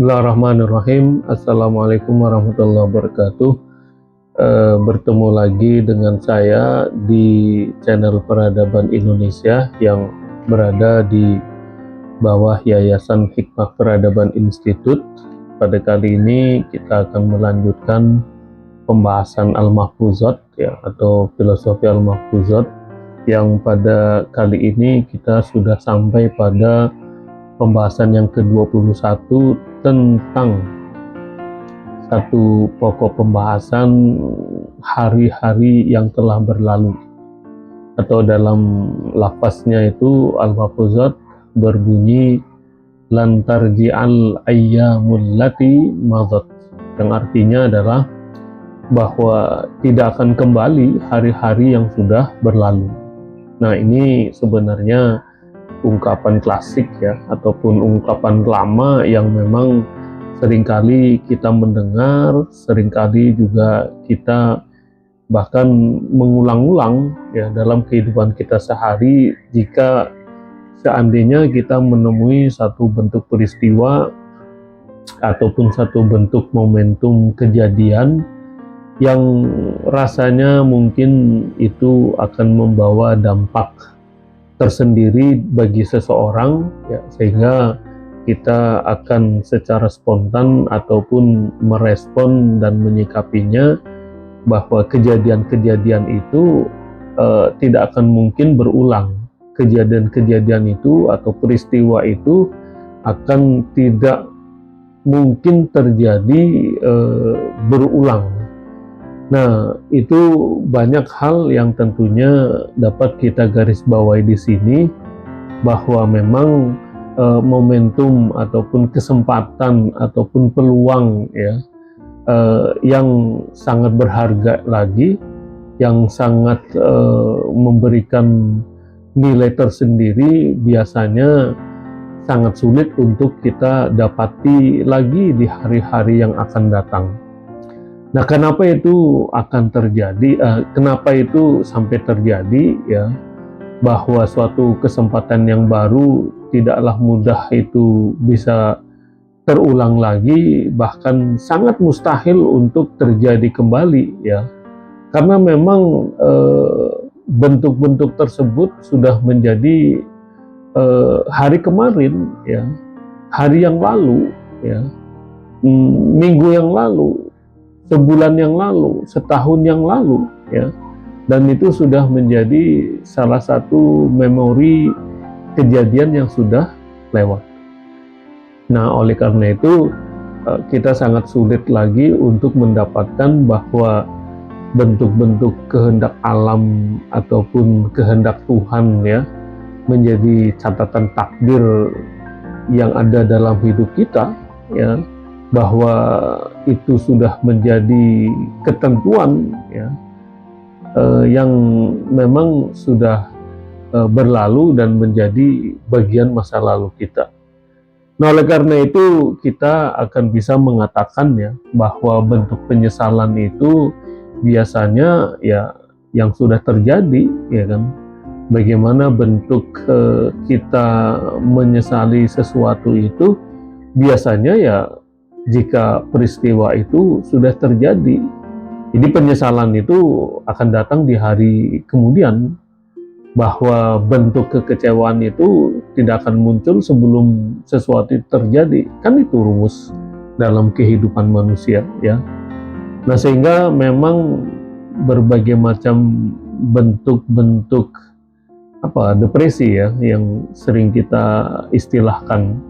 Bismillahirrahmanirrahim. Assalamualaikum warahmatullahi wabarakatuh. Bertemu lagi dengan saya di channel Peradaban Indonesia yang berada di bawah Yayasan Hikmah Peradaban Institute. Pada kali ini kita akan melanjutkan pembahasan Al-Mahfuzat ya, atau filosofi Al-Mahfuzat, yang pada kali ini kita sudah sampai pada pembahasan yang ke-21 tentang satu pokok pembahasan hari-hari yang telah berlalu, atau dalam lafaznya itu Al-Mahfuzat berbunyi lan tarji'al ayyamul lati madat, yang artinya adalah bahwa tidak akan kembali hari-hari yang sudah berlalu. Nah, ini sebenarnya ungkapan klasik ya, ataupun ungkapan lama yang memang seringkali kita mendengar, seringkali juga kita bahkan mengulang-ulang ya dalam kehidupan kita sehari. Jika seandainya kita menemui satu bentuk peristiwa ataupun satu bentuk momentum kejadian yang rasanya mungkin itu akan membawa dampak tersendiri bagi seseorang ya, sehingga kita akan secara spontan ataupun merespon dan menyikapinya bahwa kejadian-kejadian itu tidak akan mungkin berulang. Kejadian-kejadian itu atau peristiwa itu akan tidak mungkin terjadi berulang. Nah, itu banyak hal yang tentunya dapat kita garis bawahi di sini, bahwa memang momentum ataupun kesempatan ataupun peluang ya yang sangat berharga lagi, yang sangat memberikan nilai tersendiri, biasanya sangat sulit untuk kita dapati lagi di hari-hari yang akan datang. Nah, kenapa itu akan terjadi? Kenapa itu sampai terjadi ya? Bahwa suatu kesempatan yang baru tidaklah mudah itu bisa terulang lagi, bahkan sangat mustahil untuk terjadi kembali ya. Karena memang bentuk-bentuk tersebut sudah menjadi hari kemarin ya, hari yang lalu ya, minggu yang lalu, sebulan yang lalu, setahun yang lalu ya, dan itu sudah menjadi salah satu memori kejadian yang sudah lewat. Nah, oleh karena itu kita sangat sulit lagi untuk mendapatkan bahwa bentuk-bentuk kehendak alam ataupun kehendak Tuhan ya menjadi catatan takdir yang ada dalam hidup kita ya, bahwa itu sudah menjadi ketentuan ya, yang memang sudah berlalu dan menjadi bagian masa lalu kita. Nah, oleh karena itu kita akan bisa mengatakan ya bahwa bentuk penyesalan itu biasanya ya yang sudah terjadi ya kan. Bagaimana bentuk kita menyesali sesuatu itu biasanya ya jika peristiwa itu sudah terjadi. Jadi penyesalan itu akan datang di hari kemudian, bahwa bentuk kekecewaan itu tidak akan muncul sebelum sesuatu itu terjadi. Kan itu rumus dalam kehidupan manusia ya. Nah, sehingga memang berbagai macam bentuk-bentuk depresi ya yang sering kita istilahkan,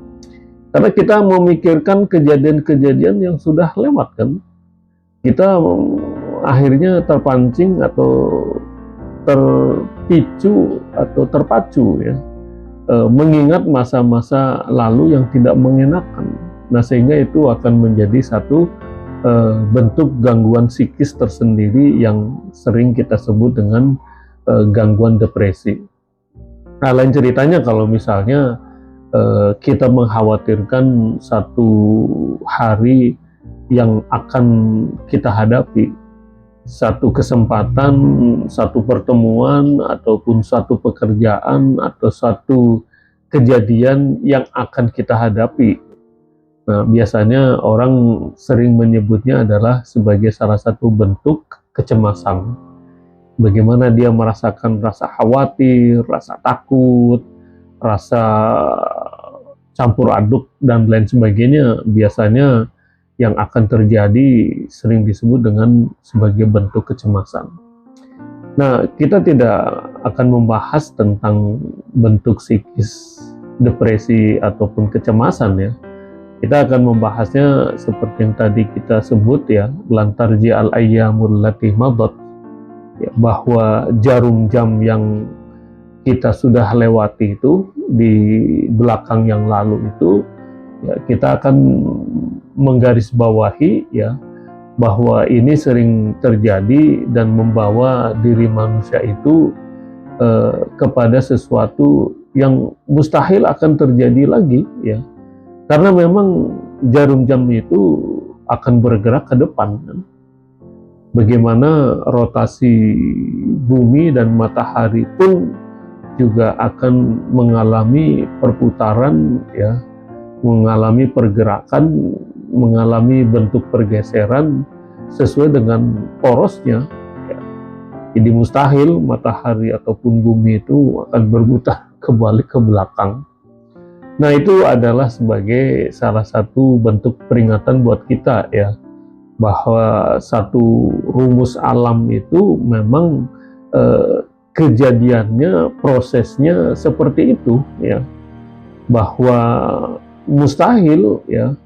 karena kita memikirkan kejadian-kejadian yang sudah lewat kan. Kita akhirnya terpancing atau terpicu atau terpacu ya, mengingat masa-masa lalu yang tidak mengenakan. Nah, sehingga itu akan menjadi satu bentuk gangguan psikis tersendiri yang sering kita sebut dengan gangguan depresi. Nah, lain ceritanya kalau misalnya kita mengkhawatirkan satu hari yang akan kita hadapi, satu kesempatan, satu pertemuan, ataupun satu pekerjaan, atau satu kejadian yang akan kita hadapi. Nah, biasanya orang sering menyebutnya adalah sebagai salah satu bentuk kecemasan. Bagaimana dia merasakan rasa khawatir, rasa takut, rasa campur aduk, dan lain sebagainya. Biasanya yang akan terjadi sering disebut dengan sebagai bentuk kecemasan. Nah, kita tidak akan membahas tentang bentuk psikis depresi ataupun kecemasan ya. Kita akan membahasnya seperti yang tadi kita sebut ya, lantarji al-ayyamul lati madat, ya, bahwa jarum jam yang kita sudah lewati itu di belakang yang lalu itu, ya, kita akan menggarisbawahi ya bahwa ini sering terjadi dan membawa diri manusia itu kepada sesuatu yang mustahil akan terjadi lagi ya. Karena memang jarum jam itu akan bergerak ke depan kan? Bagaimana rotasi bumi dan matahari pun juga akan mengalami perputaran ya, mengalami pergerakan, mengalami bentuk pergeseran sesuai dengan porosnya ya. Jadi mustahil matahari ataupun bumi itu akan berputar kembali ke belakang. Nah, itu adalah sebagai salah satu bentuk peringatan buat kita ya, bahwa satu rumus alam itu memang kejadiannya, prosesnya seperti itu ya, bahwa mustahil ya,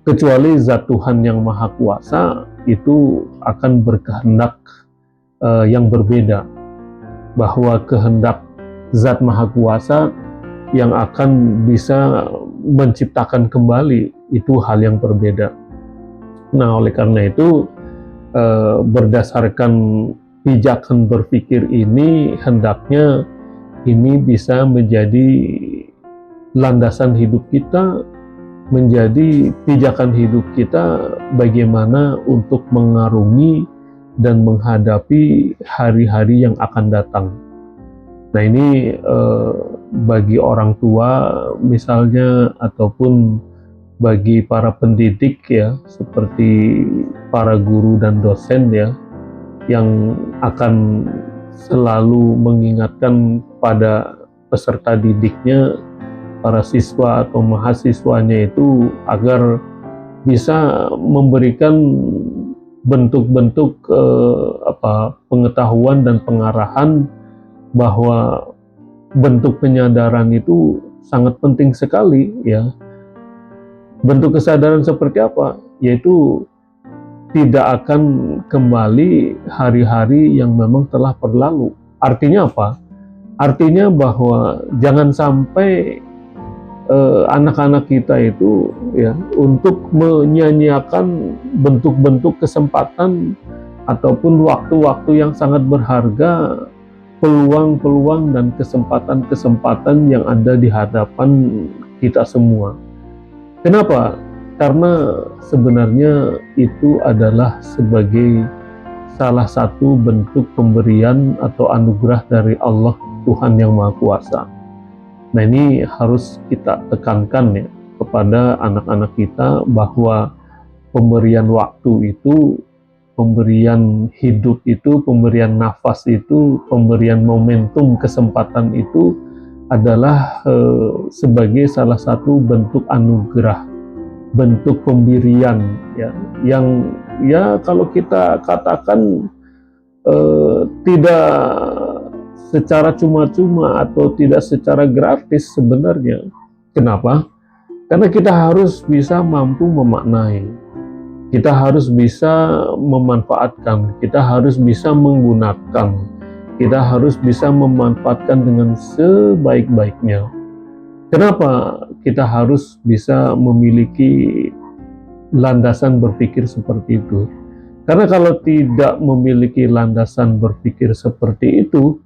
kecuali zat Tuhan yang maha kuasa itu akan berkehendak yang berbeda, bahwa kehendak zat maha kuasa yang akan bisa menciptakan kembali itu hal yang berbeda. Nah, oleh karena itu berdasarkan pijakan berpikir ini, hendaknya ini bisa menjadi landasan hidup kita, menjadi pijakan hidup kita bagaimana untuk mengarungi dan menghadapi hari-hari yang akan datang. Nah, ini bagi orang tua misalnya, ataupun bagi para pendidik ya, seperti para guru dan dosen ya, yang akan selalu mengingatkan pada peserta didiknya, para siswa atau mahasiswanya itu, agar bisa memberikan bentuk-bentuk pengetahuan dan pengarahan bahwa bentuk penyadaran itu sangat penting sekali ya. Bentuk kesadaran seperti apa? Yaitu tidak akan kembali hari-hari yang memang telah berlalu. Artinya apa? Artinya bahwa jangan sampai anak-anak kita itu ya, untuk menyanyiakan bentuk-bentuk kesempatan ataupun waktu-waktu yang sangat berharga, peluang-peluang dan kesempatan-kesempatan yang ada di hadapan kita semua. Kenapa? Karena sebenarnya itu adalah sebagai salah satu bentuk pemberian atau anugerah dari Allah, Tuhan yang Maha Kuasa. Nah, ini harus kita tekankan ya kepada anak-anak kita, bahwa pemberian waktu itu, pemberian hidup itu, pemberian nafas itu, pemberian momentum kesempatan itu adalah sebagai salah satu bentuk anugerah, bentuk pemberian ya, yang ya kalau kita katakan tidak secara cuma-cuma atau tidak secara gratis sebenarnya. Kenapa? Karena kita harus bisa mampu memaknai, kita harus bisa memanfaatkan, kita harus bisa menggunakan, kita harus bisa memanfaatkan dengan sebaik-baiknya. Kenapa kita harus bisa memiliki landasan berpikir seperti itu? Karena kalau tidak memiliki landasan berpikir seperti itu,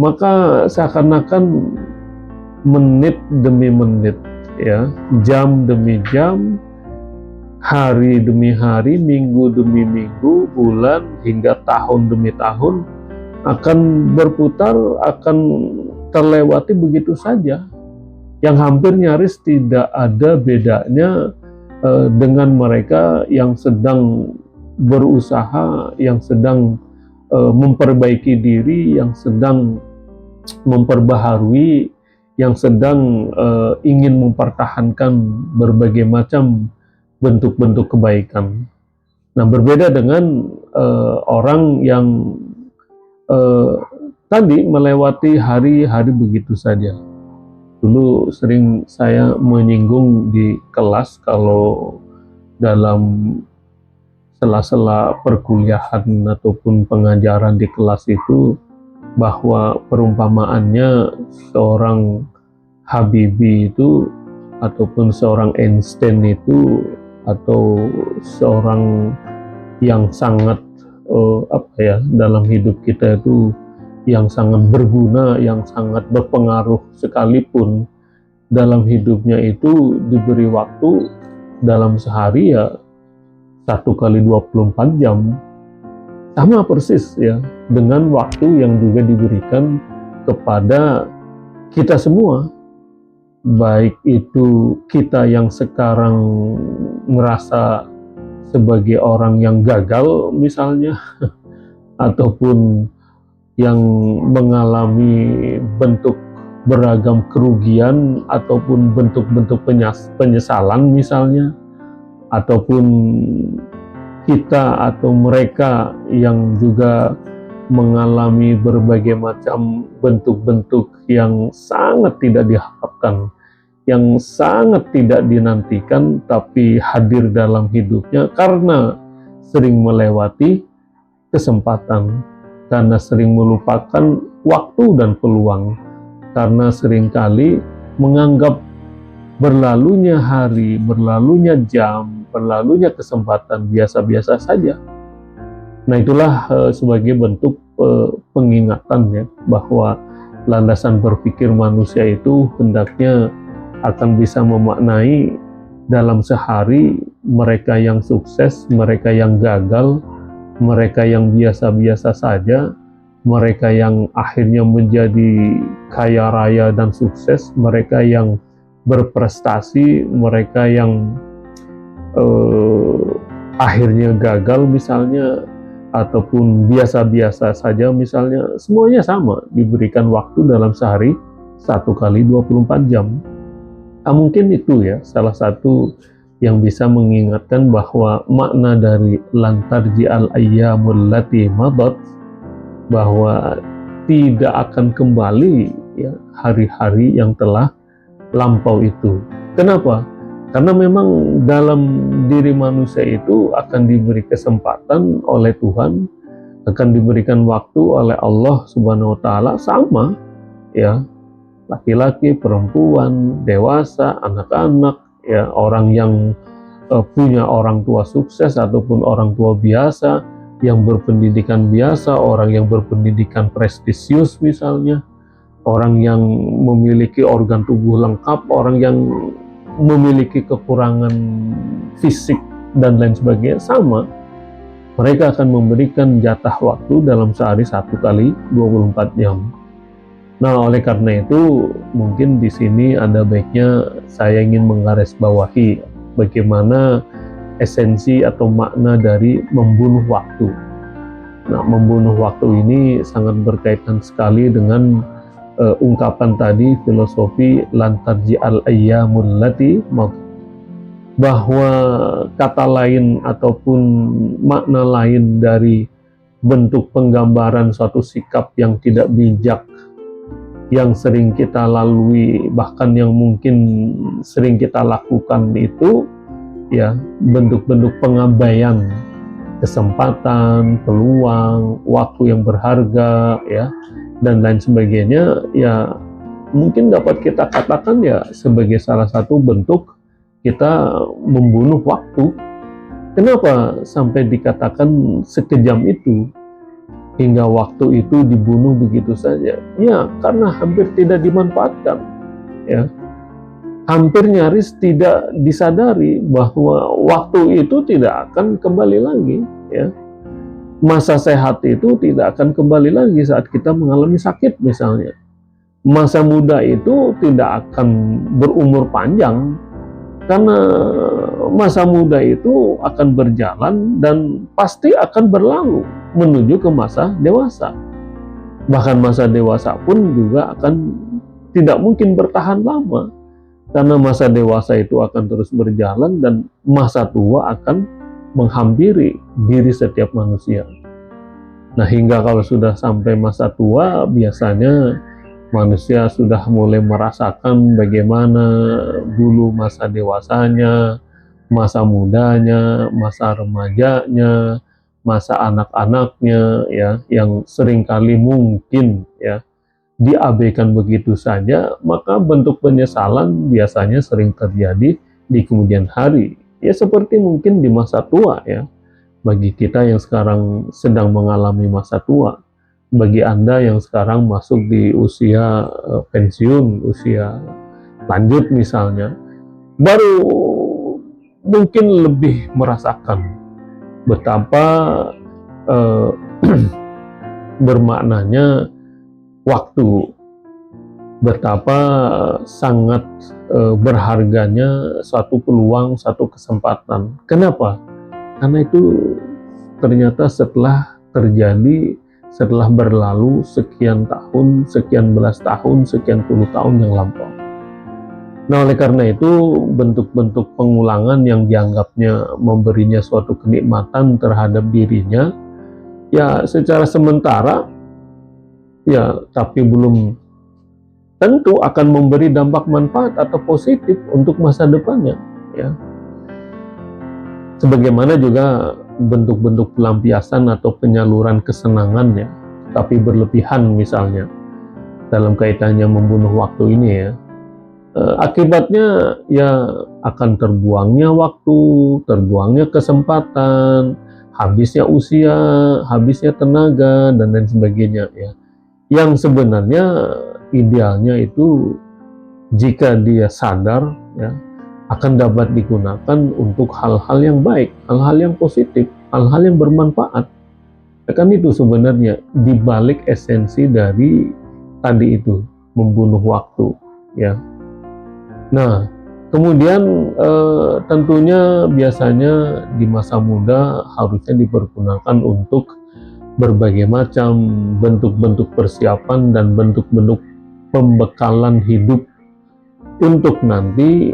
maka seakan-akan menit demi menit ya, jam demi jam, hari demi hari, minggu demi minggu, bulan hingga tahun demi tahun akan berputar, akan terlewati begitu saja, yang hampir nyaris tidak ada bedanya dengan mereka yang sedang berusaha, yang sedang memperbaiki diri, yang sedang memperbaharui, yang sedang ingin mempertahankan berbagai macam bentuk-bentuk kebaikan. Nah, berbeda dengan orang yang tadi melewati hari-hari begitu saja. Dulu sering saya menyinggung di kelas kalau dalam sela-sela perkuliahan ataupun pengajaran di kelas itu, bahwa perumpamaannya seorang Habibie itu ataupun seorang Einstein itu, atau seorang yang sangat dalam hidup kita itu, yang sangat berguna, yang sangat berpengaruh sekalipun, dalam hidupnya itu diberi waktu dalam sehari ya 1 kali 24 jam. Sama persis ya dengan waktu yang juga diberikan kepada kita semua, baik itu kita yang sekarang merasa sebagai orang yang gagal misalnya, ataupun yang mengalami bentuk beragam kerugian ataupun bentuk-bentuk penyesalan misalnya, ataupun kita atau mereka yang juga mengalami berbagai macam bentuk-bentuk yang sangat tidak diharapkan, yang sangat tidak dinantikan, tapi hadir dalam hidupnya karena sering melewati kesempatan, karena sering melupakan waktu dan peluang, karena seringkali menganggap berlalunya hari, berlalunya jam, berlalunya kesempatan biasa-biasa saja. Nah, itulah sebagai bentuk pengingatan ya, bahwa landasan berpikir manusia itu hendaknya akan bisa memaknai dalam sehari mereka yang sukses, mereka yang gagal, mereka yang biasa-biasa saja, mereka yang akhirnya menjadi kaya raya dan sukses, mereka yang berprestasi, mereka yang akhirnya gagal misalnya, ataupun biasa-biasa saja misalnya, semuanya sama, diberikan waktu dalam sehari 1 kali 24 jam. Nah, mungkin itu ya salah satu yang bisa mengingatkan bahwa makna dari lantarji al-ayyamul lati madat, bahwa tidak akan kembali ya hari-hari yang telah lampau itu. Kenapa? Karena memang dalam diri manusia itu akan diberi kesempatan oleh Tuhan, akan diberikan waktu oleh Allah Subhanahu wa taala, sama ya, laki-laki, perempuan, dewasa, anak-anak, ya, orang yang punya orang tua sukses ataupun orang tua biasa, yang berpendidikan biasa, orang yang berpendidikan prestisius misalnya, orang yang memiliki organ tubuh lengkap, orang yang memiliki kekurangan fisik dan lain sebagainya, sama. Mereka akan memberikan jatah waktu dalam sehari 1 kali 24 jam. Nah, oleh karena itu mungkin di sini ada baiknya saya ingin menggarisbawahi bagaimana esensi atau makna dari membunuh waktu. Nah, membunuh waktu ini sangat berkaitan sekali dengan ungkapan tadi, filosofi lantarji al-ayyamul lati maut, bahwa kata lain ataupun makna lain dari bentuk penggambaran suatu sikap yang tidak bijak yang sering kita lalui, bahkan yang mungkin sering kita lakukan itu ya, bentuk-bentuk pengabaian kesempatan, peluang, waktu yang berharga ya, dan lain sebagainya, ya mungkin dapat kita katakan ya sebagai salah satu bentuk kita membunuh waktu. Kenapa sampai dikatakan sekejam itu, hingga waktu itu dibunuh begitu saja? Ya, karena hampir tidak dimanfaatkan ya, hampir nyaris tidak disadari bahwa waktu itu tidak akan kembali lagi ya. Masa sehat itu tidak akan kembali lagi saat kita mengalami sakit misalnya. Masa muda itu tidak akan berumur panjang, karena masa muda itu akan berjalan dan pasti akan berlalu menuju ke masa dewasa. Bahkan masa dewasa pun juga akan tidak mungkin bertahan lama, karena masa dewasa itu akan terus berjalan dan masa tua akan menghampiri diri setiap manusia. Nah, hingga kalau sudah sampai masa tua, biasanya manusia sudah mulai merasakan bagaimana dulu masa dewasanya, masa mudanya, masa remajanya, masa anak-anaknya, ya, yang seringkali mungkin ya diabaikan begitu saja. Maka bentuk penyesalan biasanya sering terjadi di kemudian hari. Ya, seperti mungkin di masa tua ya, bagi kita yang sekarang sedang mengalami masa tua. Bagi Anda yang sekarang masuk di usia pensiun, usia lanjut misalnya, baru mungkin lebih merasakan betapa eh, bermaknanya waktu, betapa sangat berharganya suatu peluang, satu kesempatan. Kenapa? Karena itu ternyata setelah terjadi, setelah berlalu sekian tahun, sekian belas tahun, sekian puluh tahun yang lampau. Nah, oleh karena itu bentuk-bentuk pengulangan yang dianggapnya memberinya suatu kenikmatan terhadap dirinya, ya secara sementara, ya tapi belum tentu akan memberi dampak manfaat atau positif untuk masa depannya. Ya, sebagaimana juga bentuk-bentuk pelampiasan atau penyaluran kesenangan ya, tapi berlebihan misalnya dalam kaitannya membunuh waktu ini ya, akibatnya ya akan terbuangnya waktu, terbuangnya kesempatan, habisnya usia, habisnya tenaga dan lain sebagainya ya, yang sebenarnya idealnya itu jika dia sadar ya, akan dapat digunakan untuk hal-hal yang baik, hal-hal yang positif, hal-hal yang bermanfaat. Kan itu sebenarnya dibalik esensi dari tadi itu, membunuh waktu ya. Nah, kemudian tentunya biasanya di masa muda harusnya dipergunakan untuk berbagai macam bentuk-bentuk persiapan dan bentuk-bentuk pembekalan hidup untuk nanti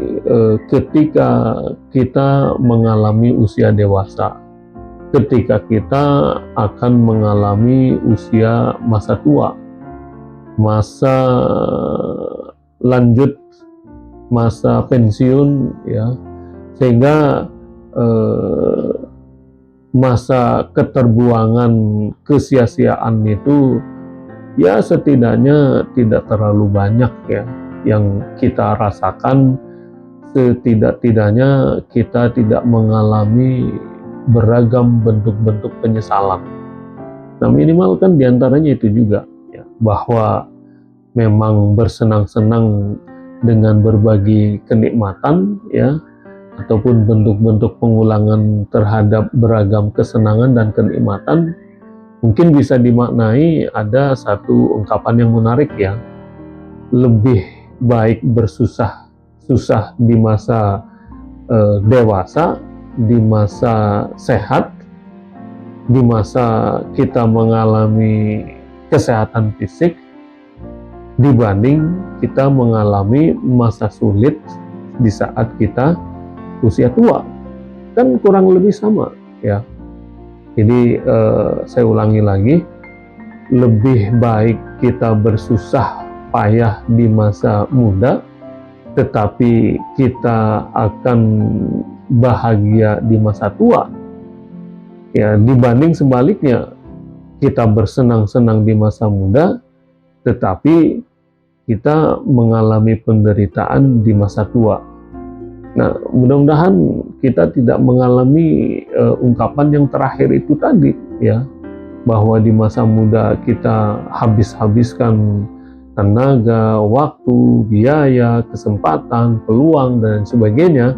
ketika kita mengalami usia dewasa, ketika kita akan mengalami usia masa tua, masa lanjut, masa pensiun ya, sehingga masa keterbuangan, kesia-siaan itu ya setidaknya tidak terlalu banyak ya yang kita rasakan. Setidak-tidaknya kita tidak mengalami beragam bentuk-bentuk penyesalan. Nah, minimal kan diantaranya itu juga ya, bahwa memang bersenang-senang dengan berbagi kenikmatan ya, ataupun bentuk-bentuk pengulangan terhadap beragam kesenangan dan kenikmatan, mungkin bisa dimaknai ada satu ungkapan yang menarik ya, lebih baik bersusah di masa dewasa, di masa sehat, di masa kita mengalami kesehatan fisik, dibanding kita mengalami masa sulit di saat kita usia tua. Kan kurang lebih sama ya. Jadi saya ulangi lagi, lebih baik kita bersusah payah di masa muda, tetapi kita akan bahagia di masa tua ya, dibanding sebaliknya kita bersenang-senang di masa muda tetapi kita mengalami penderitaan di masa tua. Nah, mudah-mudahan kita tidak mengalami ungkapan yang terakhir itu tadi ya, bahwa di masa muda kita habis-habiskan tenaga, waktu, biaya, kesempatan, peluang, dan sebagainya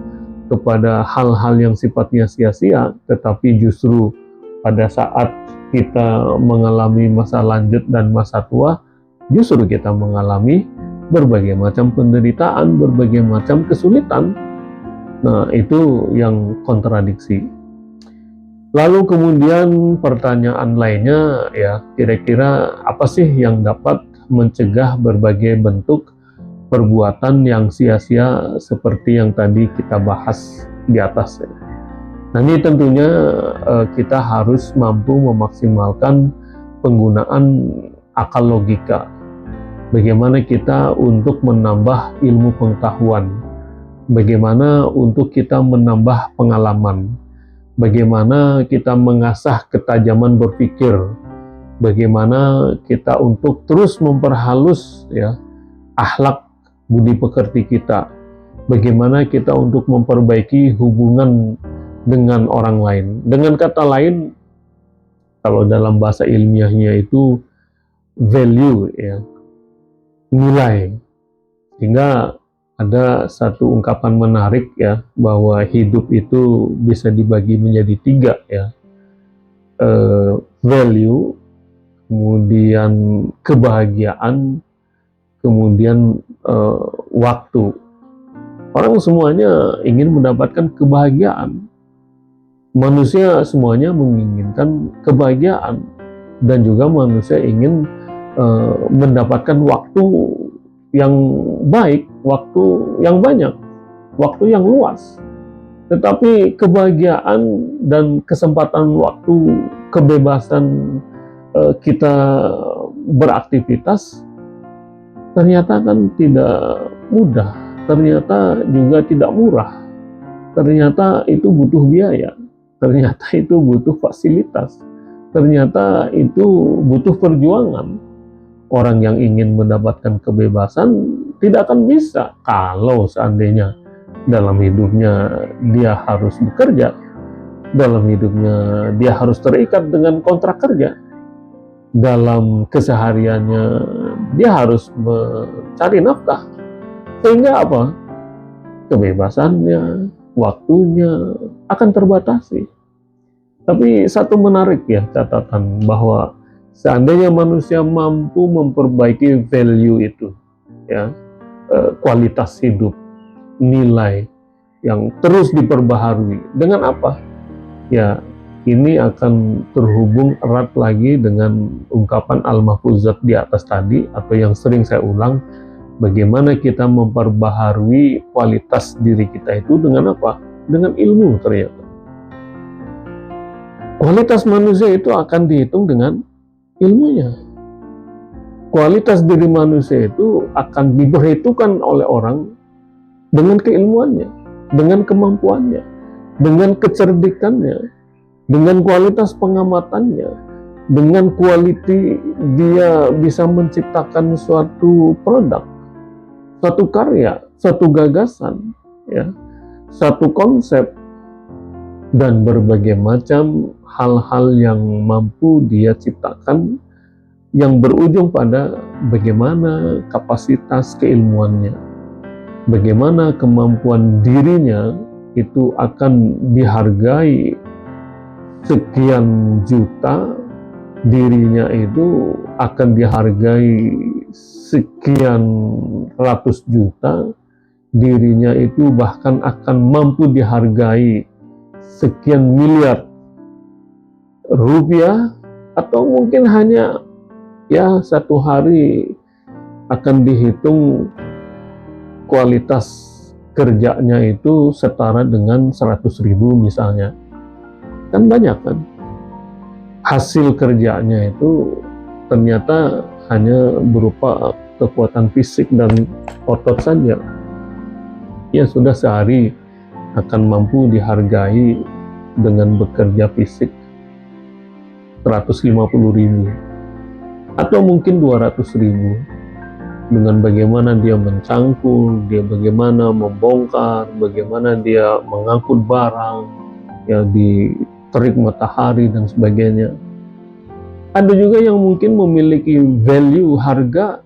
kepada hal-hal yang sifatnya sia-sia, tetapi justru pada saat kita mengalami masa lanjut dan masa tua, justru kita mengalami berbagai macam penderitaan, berbagai macam kesulitan. Nah, itu yang kontradiksi. Lalu kemudian pertanyaan lainnya, ya, kira-kira apa sih yang dapat mencegah berbagai bentuk perbuatan yang sia-sia seperti yang tadi kita bahas di atas, ya. Nah, ini tentunya kita harus mampu memaksimalkan penggunaan akal logika. Bagaimana kita untuk menambah ilmu pengetahuan, bagaimana untuk kita menambah pengalaman, bagaimana kita mengasah ketajaman berpikir, bagaimana kita untuk terus memperhalus, ya, akhlak budi pekerti kita, bagaimana kita untuk memperbaiki hubungan dengan orang lain. Dengan kata lain, kalau dalam bahasa ilmiahnya itu value, ya, nilai. Sehingga ada satu ungkapan menarik, ya, bahwa hidup itu bisa dibagi menjadi tiga, ya, value, kemudian kebahagiaan, kemudian waktu. Orang semuanya ingin mendapatkan kebahagiaan. Manusia semuanya menginginkan kebahagiaan, dan juga manusia ingin mendapatkan waktu yang baik, waktu yang banyak, waktu yang luas. Tetapi kebahagiaan dan kesempatan waktu, kebebasan kita beraktivitas ternyata kan tidak mudah, ternyata juga tidak murah, ternyata itu butuh biaya, ternyata itu butuh fasilitas, ternyata itu butuh perjuangan. Orang yang ingin mendapatkan kebebasan tidak akan bisa kalau seandainya dalam hidupnya dia harus bekerja, dalam hidupnya dia harus terikat dengan kontrak kerja, dalam kesehariannya dia harus mencari nafkah, sehingga apa? Kebebasannya, waktunya akan terbatasi. Tapi satu menarik, ya, catatan bahwa seandainya manusia mampu memperbaiki value itu, ya, kualitas hidup, nilai yang terus diperbaharui, dengan apa? Ya, ini akan terhubung erat lagi dengan ungkapan Al-Mahfuzat di atas tadi, atau yang sering saya ulang, bagaimana kita memperbaharui kualitas diri kita itu dengan apa? Dengan ilmu. Ternyata kualitas manusia itu akan dihitung dengan ilmunya. Kualitas diri manusia itu akan diperhitungkan oleh orang dengan keilmuannya, dengan kemampuannya, dengan kecerdikannya, dengan kualitas pengamatannya, dengan quality dia bisa menciptakan suatu produk, suatu karya, suatu gagasan, ya, satu konsep, dan berbagai macam hal-hal yang mampu dia ciptakan, yang berujung pada bagaimana kapasitas keilmuannya, bagaimana kemampuan dirinya itu akan dihargai sekian juta, dirinya itu akan dihargai sekian ratus juta, dirinya itu bahkan akan mampu dihargai sekian miliar rupiah, atau mungkin hanya, ya, satu hari akan dihitung kualitas kerjanya itu setara dengan 100.000 misalnya. Kan banyak, kan? Hasil kerjanya itu ternyata hanya berupa kekuatan fisik dan otot saja. Ya sudah, sehari akan mampu dihargai dengan bekerja fisik 150.000 atau mungkin 200.000, dengan bagaimana dia mencangkul, dia bagaimana membongkar, bagaimana dia mengangkut barang, ya, di terik matahari dan sebagainya. Ada juga yang mungkin memiliki value harga,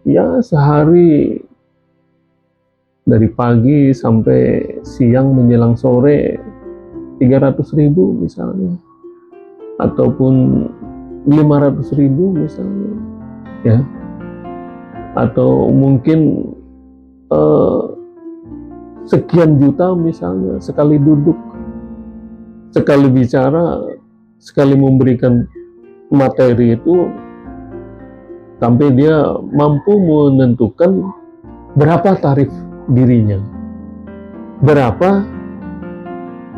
ya, sehari dari pagi sampai siang menjelang sore 300.000 misalnya, ataupun 500.000 misalnya, ya, atau mungkin sekian juta misalnya sekali duduk, sekali bicara, sekali memberikan materi itu, sampai dia mampu menentukan berapa tarif dirinya, berapa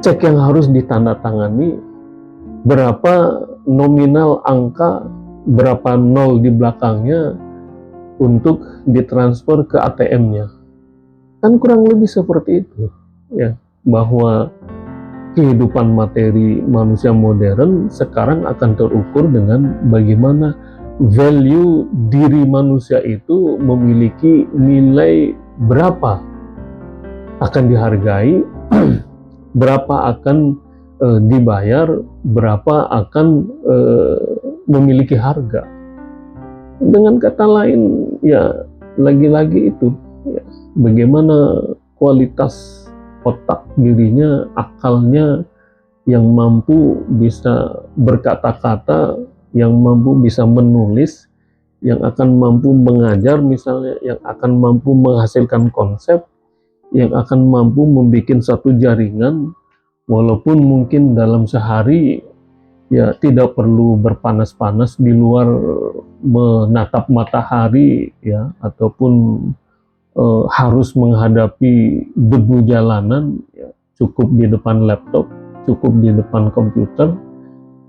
cek yang harus ditandatangani, berapa nominal angka, berapa nol di belakangnya untuk ditransfer ke ATM-nya. Kan kurang lebih seperti itu, ya, bahwa kehidupan materi manusia modern sekarang akan terukur dengan bagaimana value diri manusia itu memiliki nilai berapa akan dihargai, berapa akan dibayar, berapa akan memiliki harga. Dengan kata lain, ya lagi-lagi itu, ya, bagaimana kualitas otak dirinya, akalnya yang mampu bisa berkata-kata, yang mampu bisa menulis, yang akan mampu mengajar misalnya, yang akan mampu menghasilkan konsep, yang akan mampu membuat satu jaringan, walaupun mungkin dalam sehari ya tidak perlu berpanas-panas di luar menatap matahari, ya, ataupun harus menghadapi debu jalanan, ya, cukup di depan laptop, cukup di depan komputer,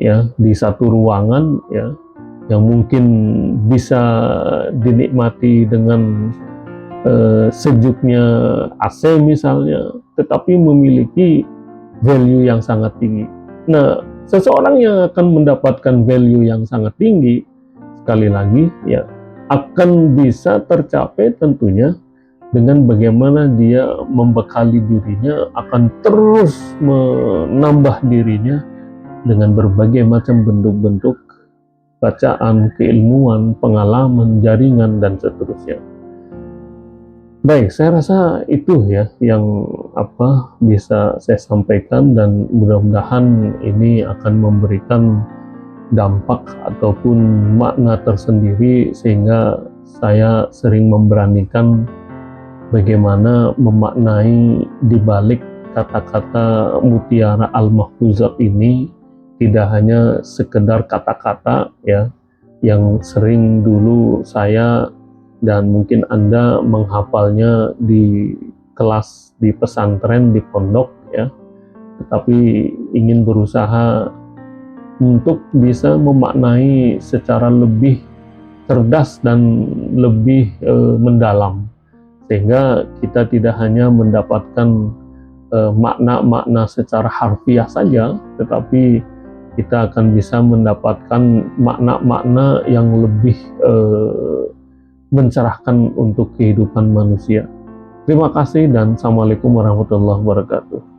ya, di satu ruangan, ya, yang mungkin bisa dinikmati dengan sejuknya AC misalnya, tetapi memiliki value yang sangat tinggi. Nah, seseorang yang akan mendapatkan value yang sangat tinggi, sekali lagi, ya, akan bisa tercapai tentunya dengan bagaimana dia membekali dirinya, akan terus menambah dirinya dengan berbagai macam bentuk-bentuk bacaan, keilmuan, pengalaman, jaringan, dan seterusnya. Baik, saya rasa itu ya yang bisa saya sampaikan, dan mudah-mudahan ini akan memberikan dampak ataupun makna tersendiri, sehingga saya sering memberanikan bagaimana memaknai di balik kata-kata Mutiara Al-Mahfuzat ini, tidak hanya sekedar kata-kata, ya, yang sering dulu saya dan mungkin Anda menghafalnya di kelas, di pesantren, di pondok, ya, tetapi ingin berusaha untuk bisa memaknai secara lebih cerdas dan lebih mendalam, sehingga kita tidak hanya mendapatkan makna-makna secara harfiah saja, tetapi kita akan bisa mendapatkan makna-makna yang lebih mencerahkan untuk kehidupan manusia. Terima kasih dan Assalamualaikum warahmatullahi wabarakatuh.